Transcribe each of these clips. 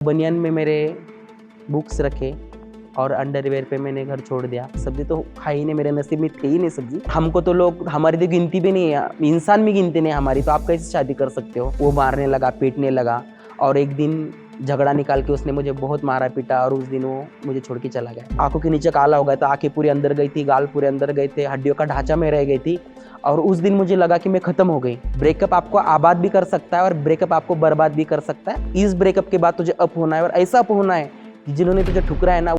बनियान में मेरे बुक्स रखे और अंडरवेयर पे मैंने घर छोड़ दिया। सब्जी तो खाई ही नहीं, मेरे नसीब में थी ही नहीं सब्जी। हमको तो लोग, हमारी तो गिनती भी नहीं है, इंसान भी गिनती नहीं हमारी, तो आप कैसे शादी कर सकते हो। वो मारने लगा, पीटने लगा और एक दिन झगड़ा निकाल के उसने मुझे बहुत मारा पीटा और उस दिन वो मुझे छोड़ के चला गया। आंखों के नीचे काला हो गया था, आंखें पूरी अंदर गई थी, गाल पूरे अंदर गए थे, हड्डियों का ढांचा में रह गई थी और उस दिन मुझे लगा कि मैं खत्म हो गई। ब्रेकअप आपको आबाद भी कर सकता है और ब्रेकअप आपको बर्बाद भी कर सकता है। इस ब्रेकअप के बाद तुझे अप होना है और ऐसा अप होना है कि जिन्होंने तुझे ठुकरा है ना।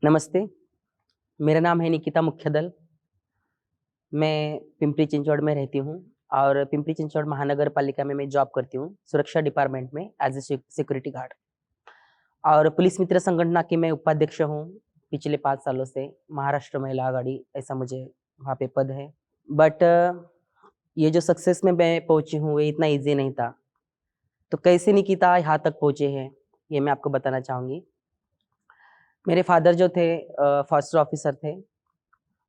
नमस्ते, मेरा नाम है निकिता मुख्यदल। मैं पिंपरी चिंचवड़ में रहती हूँ और पिंपरी चिंचवड़ महानगर पालिका में मैं जॉब करती हूँ, सुरक्षा डिपार्टमेंट में एज ए सिक्योरिटी गार्ड। और पुलिस मित्र संगठन की मैं उपाध्यक्ष हूँ पिछले 5 सालों से। महाराष्ट्र महिला आघाड़ी ऐसा मुझे वहाँ पे पद है। बट ये जो सक्सेस में मैं पहुँची हूँ ये इतना ईजी नहीं था। तो कैसे निकिता यहाँ तक पहुँचे हैं ये मैं आपको बताना चाहूँगी। मेरे फादर जो थे फॉरेस्ट ऑफिसर थे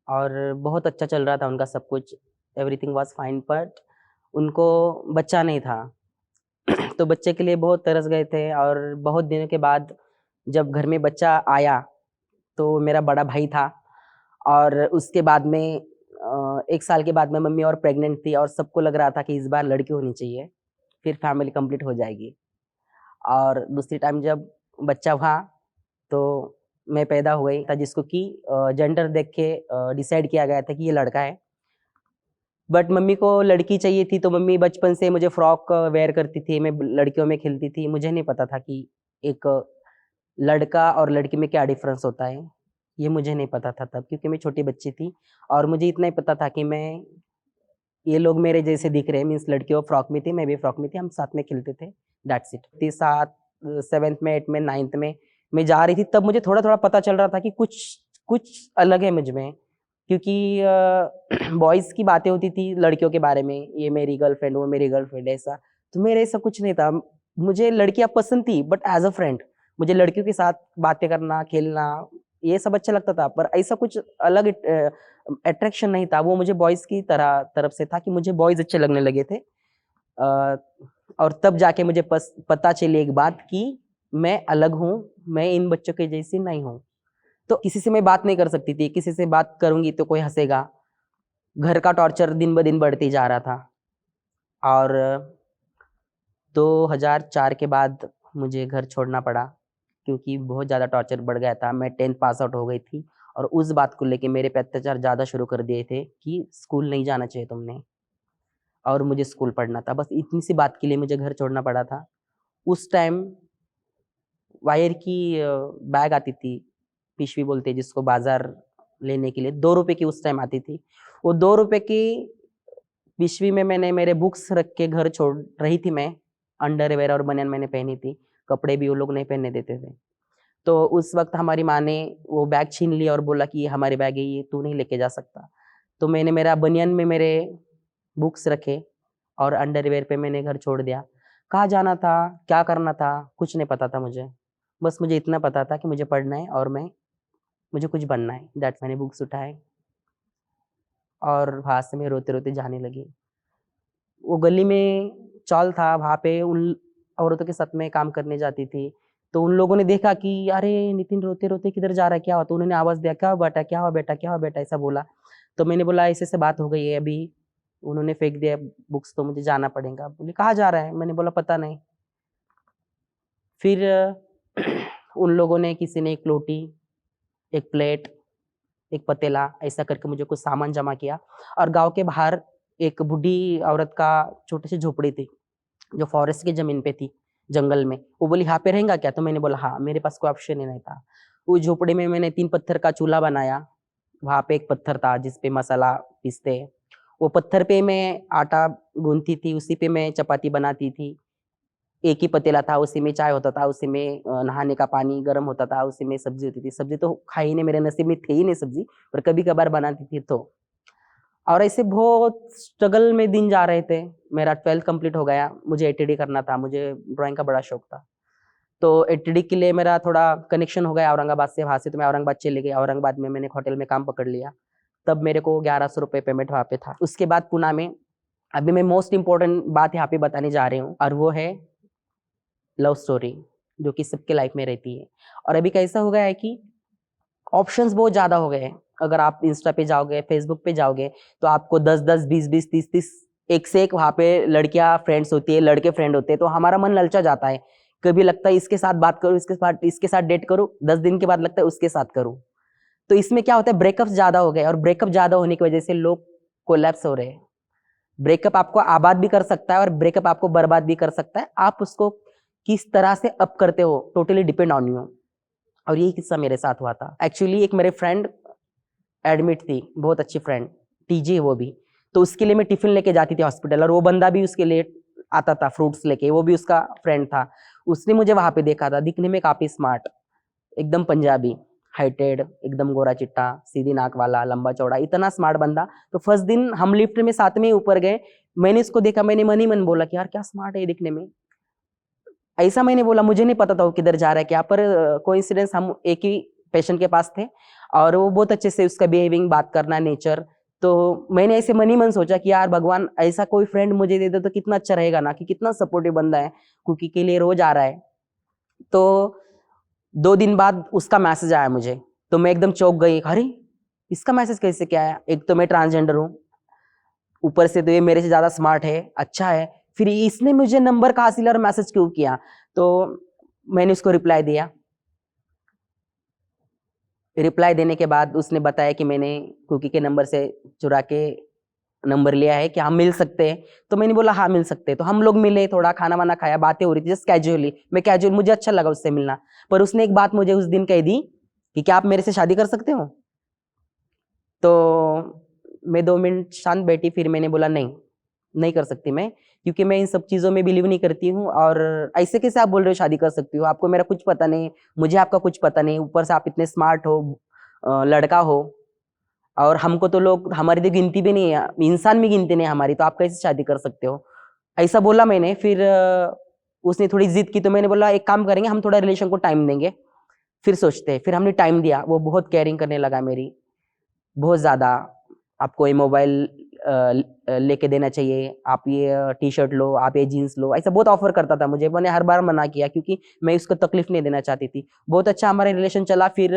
और बहुत अच्छा चल रहा था उनका सब कुछ, एवरीथिंग वाज फाइन, बट उनको बच्चा नहीं था। तो बच्चे के लिए बहुत तरस गए थे और बहुत दिनों के बाद जब घर में बच्चा आया तो मेरा बड़ा भाई था और उसके बाद में 1 साल के बाद में मम्मी और प्रेग्नेंट थी और सबको लग रहा था कि इस बार लड़की होनी चाहिए, फिर फैमिली कंप्लीट हो जाएगी। और दूसरी टाइम जब बच्चा हुआ तो मैं पैदा हो गई था, जिसको कि जेंडर देख के डिसाइड किया गया था कि ये लड़का है। बट मम्मी को लड़की चाहिए थी तो मम्मी बचपन से मुझे फ्रॉक वेयर करती थी, मैं लड़कियों में खेलती थी। मुझे नहीं पता था कि एक लड़का और लड़की में क्या डिफरेंस होता है, ये मुझे नहीं पता था तब, क्योंकि मैं छोटी बच्ची थी। और मुझे इतना ही पता था कि मैं, ये लोग मेरे जैसे दिख रहे हैं, मीन्स लड़कियों फ्रॉक में थी, मैं भी फ्रॉक में थी, हम साथ में खेलते थे, दैट्स इट। 7th में 8th में 9th में मैं जा रही थी तब मुझे थोड़ा थोड़ा पता चल रहा था कि कुछ कुछ अलग है मुझ में, क्योंकि बॉयज़ की बातें होती थी लड़कियों के बारे में, ये मेरी गर्लफ्रेंड, वो मेरी गर्लफ्रेंड, ऐसा। तो मेरे ऐसा कुछ नहीं था। मुझे लड़कियां पसंद थी बट एज अ फ्रेंड, मुझे लड़कियों के साथ बातें करना, खेलना, ये सब अच्छा लगता था, पर ऐसा कुछ अलग अट्रैक्शन नहीं था। वो मुझे बॉयज़ की तरफ से था कि मुझे बॉयज़ अच्छे लगने लगे थे। और तब जाके मुझे पता चली एक बात कि मैं अलग हूँ, मैं इन बच्चों के जैसी नहीं हूँ। तो किसी से मैं बात नहीं कर सकती थी, किसी से बात करूंगी तो कोई हंसेगा। घर का टॉर्चर दिन ब दिन बढ़ते जा रहा था और 2004 के बाद मुझे घर छोड़ना पड़ा क्योंकि बहुत ज़्यादा टॉर्चर बढ़ गया था। मैं 10th पास आउट हो गई थी और उस बात को लेके मेरे पे अत्याचार ज़्यादा शुरू कर दिए थे कि स्कूल नहीं जाना चाहिए तुमने, और मुझे स्कूल पढ़ना था। बस इतनी सी बात के लिए मुझे घर छोड़ना पड़ा था। उस टाइम वायर की बैग आती थी, पिशवी बोलते हैं जिसको, बाजार लेने के लिए 2 रुपए की उस टाइम आती थी। वो 2 रुपए की पिशवी में मैंने मेरे बुक्स रख के घर छोड़ रही थी मैं। अंडरवेयर और बनियान मैंने पहनी थी, कपड़े भी वो लोग नहीं पहनने देते थे। तो उस वक्त हमारी माँ ने वो बैग छीन लिया और बोला कि ये हमारी बैग है, ये तू नहीं लेके जा सकता। तो मैंने मेरा बनियान में मेरे बुक्स रखे और अंडरवेयर पे मैंने घर छोड़ दिया। कहाँ जाना था, क्या करना था, कुछ नहीं पता था मुझे। बस मुझे इतना पता था कि मुझे पढ़ना है और मुझे कुछ बनना है, दैट्स। मैंने बुक्स उठाए और वहाँ से मैं रोते-रोते जाने लगी। वो गली में चौल था, वहाँ पे उन औरतों के साथ में काम करने जाती थी। तो उन लोगों ने देखा कि अरे नितिन रोते-रोते किधर जा रहा है, क्या हुआ? तो उन्होंने आवाज़ दिया, क्या हुआ बेटा, क्या हुआ बेटा, क्या हुआ बेटा, ऐसा बोला। तो मैंने बोला ऐसे-ऐसे बात हो गई है अभी। उन्होंने फेंक दिया बुक्स, तो मुझे जाना पड़ेगा। बोले कहाँ जा रहा है? मैंने बोला पता नहीं। फिर उन लोगों ने, किसी ने 1 लोटी, 1 प्लेट, 1 पतीला, ऐसा करके मुझे कुछ सामान जमा किया और गाँव के बाहर एक बूढ़ी औरत का छोटी सी झोपड़ी थी, जो फॉरेस्ट की ज़मीन पे थी, जंगल में। वो बोली यहाँ पे रहेगा क्या? तो मैंने बोला हाँ, मेरे पास कोई ऑप्शन ही नहीं था। उस झोपड़ी में मैंने 3 पत्थर का चूल्हा बनाया। वहाँ पे एक पत्थर था जिस पे मसाला पीसते हैं। वो पत्थर पे मैं आटा गूँथती थी, उसी पे मैं चपाती बनाती थी। एक ही पतीला था, उसी में चाय होता था, उसी में नहाने का पानी गर्म होता था, उसी में सब्जी होती थी। सब्जी तो खाई ही नहीं, मेरे नसीब में थी ही नहीं सब्जी, पर कभी-कभार बनाती थी तो। और ऐसे बहुत स्ट्रगल में दिन जा रहे थे। मेरा 12th कंप्लीट हो गया, मुझे एटीडी करना था, मुझे ड्राइंग का बड़ा शौक था। तो एटीडी के लिए मेरा थोड़ा कनेक्शन हो गया औरंगाबाद से, वहाँ से तो मैं औरंगाबाद चली गई। औरंगाबाद में मैंने एक होटल में काम पकड़ लिया। तब मेरे को ₹1100 पेमेंट वहाँ पे था। उसके बाद पुणे में अभी मैं मोस्ट इम्पोर्टेंट बात यहाँ पे बताने जा रही हूँ, और वो है लव स्टोरी, जो कि सबके लाइफ में रहती है। और अभी कैसा हो गया है कि ऑप्शंस बहुत ज़्यादा हो गए हैं। अगर आप इंस्टा पे जाओगे, फेसबुक पे जाओगे, तो आपको 10-10, 20-20, 30-30 एक से एक वहाँ पे लड़कियाँ फ्रेंड्स होती है, लड़के फ्रेंड होते हैं, तो हमारा मन ललचा जाता है। कभी लगता है इसके साथ बात करूँ, इसके साथ डेट करूँ, 10 दिन के बाद लगता है उसके साथ करूँ। तो इसमें क्या होता है, ब्रेकअप्स ज़्यादा हो गए, और ब्रेकअप ज़्यादा होने की वजह से लोग कोलैप्स हो रहे हैं। ब्रेकअप आपको आबाद भी कर सकता है और ब्रेकअप आपको बर्बाद भी कर सकता है। आप उसको किस तरह से अप करते हो, टोटली डिपेंड ऑन यू। और यही किस्सा मेरे साथ हुआ था। एक्चुअली एक मेरे फ्रेंड एडमिट थी, बहुत अच्छी फ्रेंड, टीजी है वो भी। तो उसके लिए मैं टिफिन लेके जाती थी हॉस्पिटल, और वो बंदा भी उसके लिए आता था फ्रूट्स लेके, वो भी उसका फ्रेंड था। उसने मुझे वहां पे देखा था, दिखने में काफी स्मार्ट, एकदम पंजाबी, हाइटेड, एकदम गोरा चिट्टा, सीधी नाक वाला, लंबा चौड़ा, इतना स्मार्ट बंदा। तो फर्स्ट दिन हम लिफ्ट में साथ में ही ऊपर गए, मैंने इसको देखा, मैंने मन ही मन बोला कि यार क्या स्मार्ट है ये दिखने में। ऐसा मैंने बोला, मुझे नहीं पता था वो किधर जा रहा है क्या, पर कोइंसिडेंस हम एक ही पेशेंट के पास थे, और वो बहुत अच्छे से उसका बिहेविंग, बात करना, नेचर। तो मैंने ऐसे मन ही मन सोचा कि यार भगवान ऐसा कोई फ्रेंड मुझे दे दे तो कितना अच्छा रहेगा ना, कि कितना सपोर्टिव बंदा है, कुकी के लिए रोज आ रहा है। तो 2 दिन बाद उसका मैसेज आया मुझे, तो मैं एकदम चौंक गई, अरे इसका मैसेज कैसे क्या आया, एक तो मैं ट्रांसजेंडर हूँ, ऊपर से तो ये मेरे से ज्यादा स्मार्ट है, अच्छा है, फिर इसने मुझे नंबर कहाँ से लिया और मैसेज क्यों किया। तो मैंने उसको रिप्लाई दिया। रिप्लाई देने के बाद उसने बताया कि मैंने कुकी के नंबर से चुरा के नंबर लिया है, कि हम मिल सकते हैं। तो मैंने बोला हाँ मिल सकते हैं। तो हम लोग मिले, थोड़ा खाना वाना खाया, बातें हो रही थी जस्ट कैजुअली, मुझे अच्छा लगा उससे मिलना। पर उसने एक बात मुझे उस दिन कह दी कि क्या आप मेरे से शादी कर सकते हो। तो मैं 2 मिनट शांत बैठी, फिर मैंने बोला नहीं, नहीं कर सकती मैं, क्योंकि मैं इन सब चीज़ों में बिलीव नहीं करती हूँ। और ऐसे कैसे आप बोल रहे हो शादी कर सकती हो, आपको मेरा कुछ पता नहीं, मुझे आपका कुछ पता नहीं, ऊपर से आप इतने स्मार्ट हो, लड़का हो, और हमको तो लोग, हमारी तो गिनती भी नहीं है, इंसान भी गिनती नहीं है हमारी, तो आप कैसे शादी कर सकते हो, ऐसा बोला मैंने। फिर उसने थोड़ी जिद की, तो मैंने बोला एक काम करेंगे, हम थोड़ा रिलेशन को टाइम देंगे, फिर सोचते हैं। फिर हमने टाइम दिया, वो बहुत केयरिंग करने लगा मेरी, बहुत ज़्यादा। आपको ये मोबाइल लेके देना चाहिए, आप ये टी शर्ट लो, आप ये जीन्स लो, ऐसा बहुत ऑफर करता था मुझे। मैंने हर बार मना किया, क्योंकि मैं उसको तकलीफ नहीं देना चाहती थी। बहुत अच्छा हमारा रिलेशन चला। फिर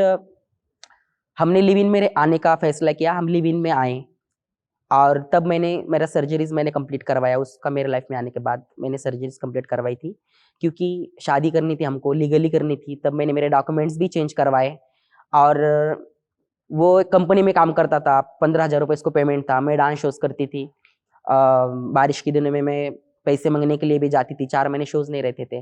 हमने लिव इन में आने का फैसला किया, हम लिव इन में आए, और तब मैंने मेरा सर्जरीज मैंने कंप्लीट करवाया। उसका मेरे लाइफ में आने के बाद मैंने सर्जरीज कंप्लीट करवाई थी, क्योंकि शादी करनी थी हमको, लीगली करनी थी। तब मैंने मेरे डॉक्यूमेंट्स भी चेंज करवाए। और वो एक कंपनी में काम करता था, 15,000 रुपये इसको पेमेंट था। मैं डांस शोज करती थी, बारिश के दिनों में मैं पैसे मांगने के लिए भी जाती थी, 4 महीने शोज नहीं रहते थे।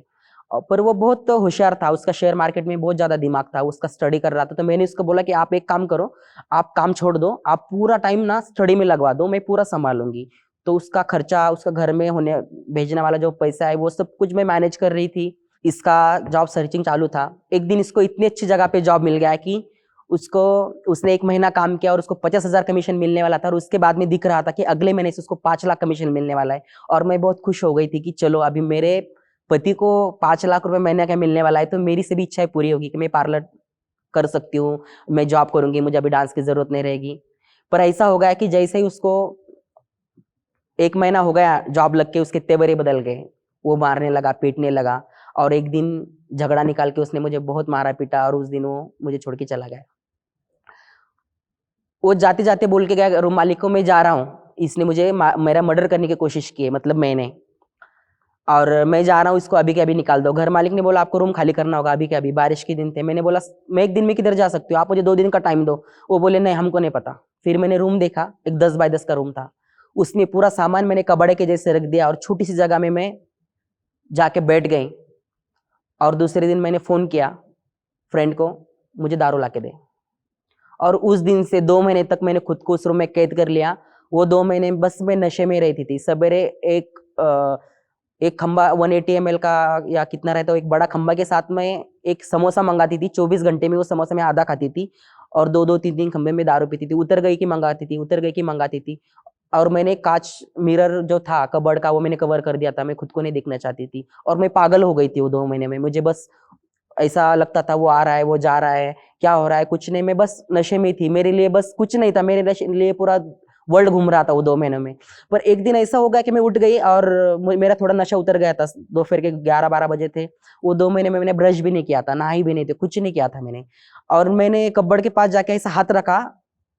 पर वो बहुत होशियार था, उसका शेयर मार्केट में बहुत ज्यादा दिमाग था, उसका स्टडी कर रहा था। तो मैंने उसको बोला कि आप एक काम करो, आप काम छोड़ दो, आप पूरा टाइम ना स्टडी में लगवा दो, मैं पूरा संभालूंगी। तो उसका खर्चा, उसका घर में होने भेजने वाला जो पैसा है, वो सब कुछ मैं मैनेज कर रही थी। इसका जॉब सर्चिंग चालू था। एक दिन इसको इतनी अच्छी जगह पे जॉब मिल गया कि उसको, उसने 1 महीना काम किया और उसको 50,000 कमीशन मिलने वाला था। और उसके बाद में दिख रहा था कि अगले महीने से उसको 5 लाख कमीशन मिलने वाला है। और मैं बहुत खुश हो गई थी कि चलो अभी मेरे पति को 5 लाख रुपए महीने का मिलने वाला है, तो मेरी सभी इच्छाएं पूरी होगी कि मैं पार्लर कर सकती हूँ, मैं जॉब करूंगी, मुझे अभी डांस की जरूरत नहीं रहेगी। पर ऐसा हो गया कि जैसे ही उसको 1 महीना हो गया जॉब लग के, उसके तेवरे बदल गए, वो मारने लगा, पीटने लगा। और एक दिन झगड़ा निकाल के उसने मुझे बहुत मारा पीटा, और उस दिन वो मुझे छोड़ के चला गया। वो जाते जाते बोल के गया, रूम मालिक को मैं जा रहा हूँ, इसने मुझे मेरा मर्डर करने की कोशिश की है, मतलब मैंने, और मैं जा रहा हूँ, इसको अभी के अभी निकाल दो। घर मालिक ने बोला आपको रूम खाली करना होगा अभी के अभी, बारिश के दिन थे। मैंने बोला मैं 1 दिन में किधर जा सकती हूँ, आप मुझे 2 दिन का टाइम दो। वो बोले नहीं हमको नहीं पता। फिर मैंने रूम देखा, एक 10 बाय 10 का रूम था, उसमें पूरा सामान मैंने कबाड़े के जैसे रख दिया, और छोटी सी जगह में मैं जाके बैठ गई। और दूसरे दिन मैंने फोन किया फ्रेंड को, मुझे दारू ला के दे। और उस दिन से 2 महीने तक मैंने खुद को उस रूम में कैद कर लिया। वो 2 महीने बस मैं नशे में रहती थी। सवेरे एक खंबा 180 ml का या कितना रहता है, एक बड़ा खंबा के साथ में एक समोसा मंगाती थी। 24 घंटे में वो समोसा मैं आधा खाती थी, और 2-2 3-3 खंबे में दारू पीती थी। उतर गई कि मंगाती थी, उतर गई कि मंगाती थी। और मैंने कांच मिरर जो था कबर्ड का, वो मैंने कवर कर दिया था, मैं खुद को नहीं देखना चाहती थी। और मैं पागल हो गई थी वो 2 महीने में। मुझे बस ऐसा लगता था वो आ रहा है, वो जा रहा है, क्या हो रहा है, कुछ नहीं, मैं बस नशे में थी। मेरे लिए बस कुछ नहीं था, मेरे लिए पूरा वर्ल्ड घूम रहा था वो 2 महीनों में। पर एक दिन ऐसा हो गया कि मैं उठ गई और मेरा थोड़ा नशा उतर गया था, दोपहर के 11-12 बजे थे। वो 2 महीने में मैंने ब्रश भी नहीं किया था, नहाई भी नहीं थी, कुछ नहीं किया था मैंने। और मैंने कब्बड़ के पास जाके ऐसा हाथ रखा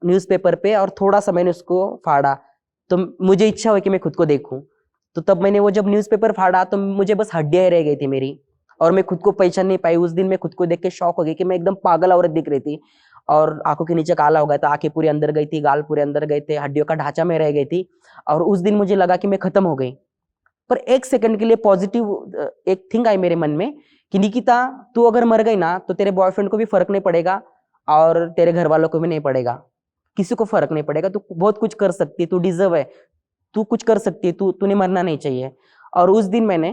न्यूज़पेपर पे और थोड़ा सा मैंने उसको फाड़ा, तो मुझे इच्छा हुई कि मैं खुद को देखूं। तो तब मैंने वो जब न्यूज़पेपर फाड़ा तो मुझे बस हड्डियां रह गई थी मेरी, और मैं खुद को पहचान नहीं पाई। उस दिन मैं खुद को देख के शॉक हो गई कि मैं एकदम पागल औरत दिख रही थी, और आंखों के नीचे काला हो गया था, आंखें पूरी अंदर गई थी, गाल पूरे अंदर गए थे, हड्डियों का ढांचा में रह गई थी। और उस दिन मुझे लगा कि मैं खत्म हो गई। पर एक सेकंड के लिए पॉजिटिव एक थिंग आई मेरे मन में कि निकिता, तू अगर मर गई ना तो तेरे बॉयफ्रेंड को भी फर्क नहीं पड़ेगा और तेरे घर वालों को भी नहीं पड़ेगा, किसी को फर्क नहीं पड़ेगा। तू बहुत कुछ कर सकती है, तू डिजर्व है, तू कुछ कर सकती है, तूने मरना नहीं चाहिए। और उस दिन मैंने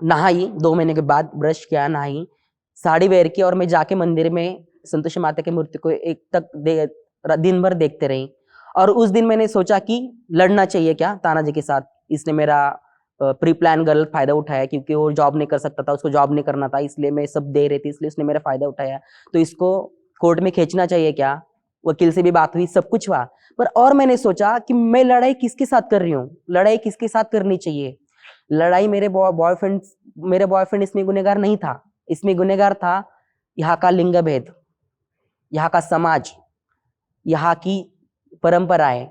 नहाई, 2 महीने के बाद ब्रश किया, नहाई, साड़ी वेयर की, और मैं जाके मंदिर में संतोषी माता की मूर्ति को एक तक दिन भर देखते रही। और उस दिन मैंने सोचा कि लड़ना चाहिए क्या तानाजी के साथ। इसने मेरा प्री प्लान गलत फायदा उठाया, क्योंकि वो जॉब नहीं कर सकता था, उसको जॉब नहीं करना था, इसलिए मैं सब दे रही थी, इसलिए उसने मेरा फायदा उठाया। तो इसको कोर्ट में खींचना चाहिए क्या। वकील से भी बात हुई, सब कुछ हुआ। पर और मैंने सोचा कि मैं लड़ाई किसके साथ कर रही हूँ, लड़ाई किसके साथ करनी चाहिए। लड़ाई मेरे बॉयफ्रेंड इसमें गुनहगार नहीं था, इसमें गुनहगार था यहाँ का लिंग भेद, यहाँ का समाज, यहाँ की परंपराएं।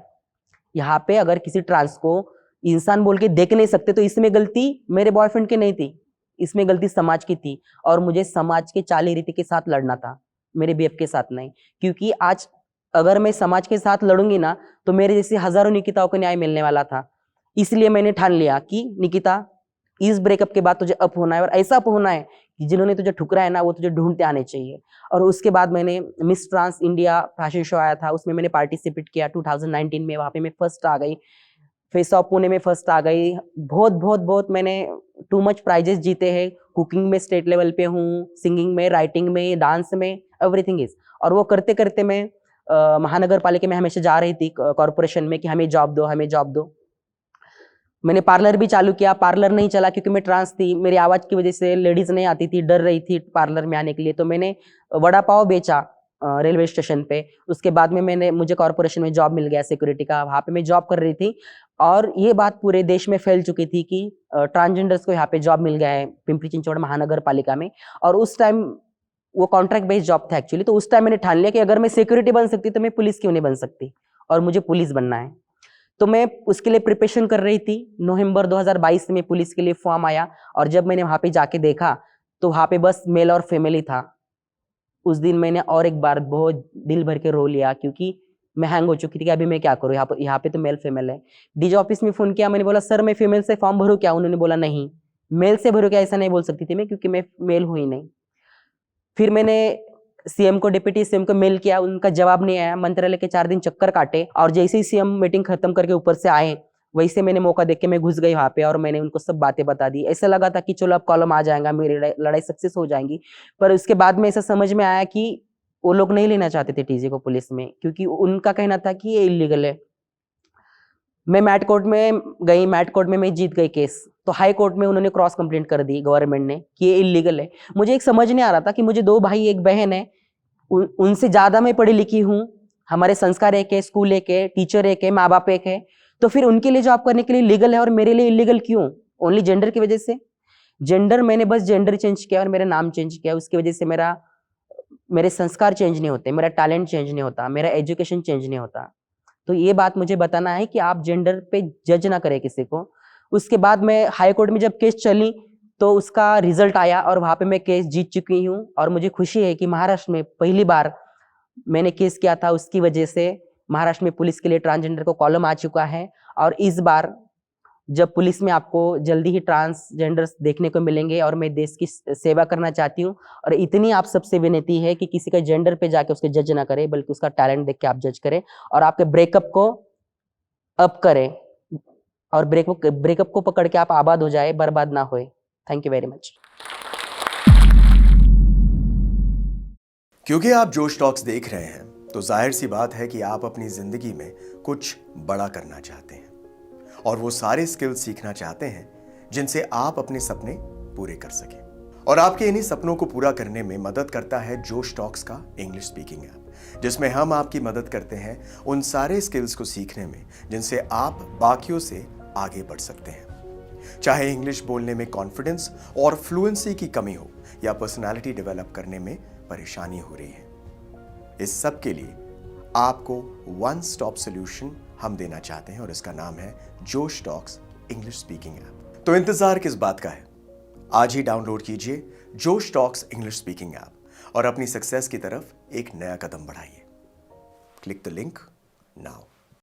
यहाँ पे अगर किसी ट्रांस को इंसान बोल के देख नहीं सकते, तो इसमें गलती मेरे बॉयफ्रेंड की नहीं थी, इसमें गलती समाज की थी। और मुझे समाज के चाली रीति के साथ लड़ना था, मेरे बीएफ के साथ नहीं। क्योंकि आज अगर मैं समाज के साथ लड़ूंगी ना, तो मेरे जैसे हजारों निकिताओं को न्याय मिलने वाला था। इसलिए मैंने ठान लिया कि निकिता, इस ब्रेकअप के बाद तुझे अप होना है, और ऐसा अप होना है कि जिन्होंने तुझे ठुकरा है ना, वो तुझे ढूंढते आने चाहिए। और उसके बाद मैंने Miss Trans India fashion show आया था, उसमें मैंने पार्टिसिपेट किया 2019 में, वहां पे मैं फर्स्ट आ गई। फेस ऑफ पुणे में फर्स्ट आ गई। बहुत बहुत बहुत मैंने टू मच प्राइजेस जीते हैं। कुकिंग में स्टेट लेवल पे हूँ, सिंगिंग में, राइटिंग में, डांस में, एवरीथिंग इज। और वो करते करते मैं महानगर पालिका में हमेशा जा रही थी, कॉर्पोरेशन में, कि हमें जॉब दो, हमें जॉब दो। मैंने पार्लर भी चालू किया, पार्लर नहीं चला क्योंकि मैं ट्रांस थी, मेरी आवाज की वजह से लेडीज नहीं आती थी, डर रही थी पार्लर में आने के लिए। तो मैंने वड़ा पाव बेचा रेलवे स्टेशन पे। उसके बाद में मुझे कॉर्पोरेशन में जॉब मिल गया सिक्योरिटी का, वहां पे मैं जॉब कर रही थी। और ये बात पूरे देश में फैल चुकी थी कि ट्रांसजेंडर्स को यहाँ पे जॉब मिल गया है पिंपरी चिंचवड़ महानगर पालिका में। और उस टाइम वो कॉन्ट्रैक्ट बेस्ड जॉब था एक्चुअली। तो उस टाइम मैंने ठान लिया कि अगर मैं सिक्योरिटी बन सकती तो मैं पुलिस क्यों नहीं बन सकती, और मुझे पुलिस बनना है। तो मैं उसके लिए प्रिपरेशन कर रही थी। नवंबर 2022 में पुलिस के लिए फॉर्म आया, और जब मैंने वहां पे जाके देखा तो वहां पे बस मेल और फीमेल ही था। उस दिन मैंने और एक बार बहुत दिल भर के रो लिया, क्योंकि मैं हैंग हो चुकी थी कि अभी मैं क्या करूँ, यहाँ पे तो मेल फीमेल है। डीजी ऑफिस में फोन किया, मैंने बोला सर मैं फीमेल से फॉर्म भरूँ क्या। उन्होंने बोला नहीं, मेल से भरूँ क्या। ऐसा नहीं बोल सकती थी मैं, क्योंकि मैं मेल हुई नहीं। फिर मैंने सीएम को, डिप्टी सीएम को मेल किया, उनका जवाब नहीं आया। मंत्रालय के 4 दिन चक्कर काटे, और जैसे ही सीएम मीटिंग खत्म करके ऊपर से आए, वैसे मैंने मौका देख के मैं घुस गई वहां पे, और मैंने उनको सब बातें बता दी। ऐसा लगा था कि चलो अब कॉलम आ जाएगा, मेरी लड़ाई सक्सेस हो जाएंगी। पर उसके बाद में ऐसा समझ में आया कि वो लोग नहीं लेना चाहते थे टीजी को पुलिस में, क्योंकि उनका कहना था कि ये इलीगल है। मैं मैट कोर्ट में गई, मैट कोर्ट में मैं जीत गई केस। तो हाई कोर्ट में उन्होंने क्रॉस कंप्लेंट कर दी गवर्नमेंट ने कि ये इलीगल है। मुझे एक समझ नहीं आ रहा था कि मुझे 2 भाई 1 बहन है, उनसे ज्यादा मैं पढ़ी लिखी हूँ, हमारे संस्कार एक है, स्कूल एक है, टीचर एक है, माँ बाप एक है। तो फिर उनके लिए जॉब करने के लिए लीगल है और मेरे लिए इलीगल क्यों? ओनली जेंडर की वजह से। जेंडर, मैंने बस जेंडर चेंज किया और मेरा नाम चेंज किया, उसकी वजह से मेरे संस्कार चेंज नहीं होते, मेरा टैलेंट चेंज नहीं होता, मेरा एजुकेशन चेंज नहीं होता। तो ये बात मुझे बताना है कि आप जेंडर पे जज ना करें किसी को। उसके बाद मैं हाई कोर्ट में जब केस चली तो उसका रिजल्ट आया, और वहां पे मैं केस जीत चुकी हूँ। और मुझे खुशी है कि महाराष्ट्र में पहली बार मैंने केस किया था, उसकी वजह से महाराष्ट्र में पुलिस के लिए ट्रांसजेंडर को कॉलम आ चुका है। और इस बार जब पुलिस में आपको जल्दी ही ट्रांसजेंडर्स देखने को मिलेंगे, और मैं देश की सेवा करना चाहती हूँ। और इतनी आप सबसे विनती है कि किसी का जेंडर पे जाके उसके जज ना करें, बल्कि उसका टैलेंट देख के आप जज करें, और आपके ब्रेकअप को अप करें, और ब्रेकअप को पकड़ के आप आबाद हो जाए, बर्बाद ना होए। Thank you very much. क्योंकि आप जोश टॉक्स देख रहे हैं, तो जाहिर सी बात है कि आप अपनी जिंदगी में कुछ बड़ा करना चाहते हैं, और वो सारे स्किल्स सीखना चाहते हैं जिनसे आप अपने सपने पूरे कर सकें। और आपके इन्हीं सपनों को पूरा करने में मदद करता है जोश टॉक्स का इंग्लिश स्पीकिंग ऐप, जिसमें हम आपकी मदद करते हैं उन सारे स्किल्स को सीखने में जिनसे आप बाकियों से आगे बढ़ सकते हैं। चाहे इंग्लिश बोलने में कॉन्फिडेंस और फ्लुएंसी की कमी हो या पर्सनालिटी डेवलप करने में परेशानी हो रही है, इस सब के लिए आपको वन स्टॉप सॉल्यूशन हम देना चाहते हैं और इसका नाम है जोश टॉक्स इंग्लिश स्पीकिंग ऐप। तो इंतजार किस बात का है? आज ही डाउनलोड कीजिए जोश टॉक्स इंग्लिश स्पीकिंग ऐप और अपनी सक्सेस की तरफ एक नया कदम बढ़ाइए। Click the link now.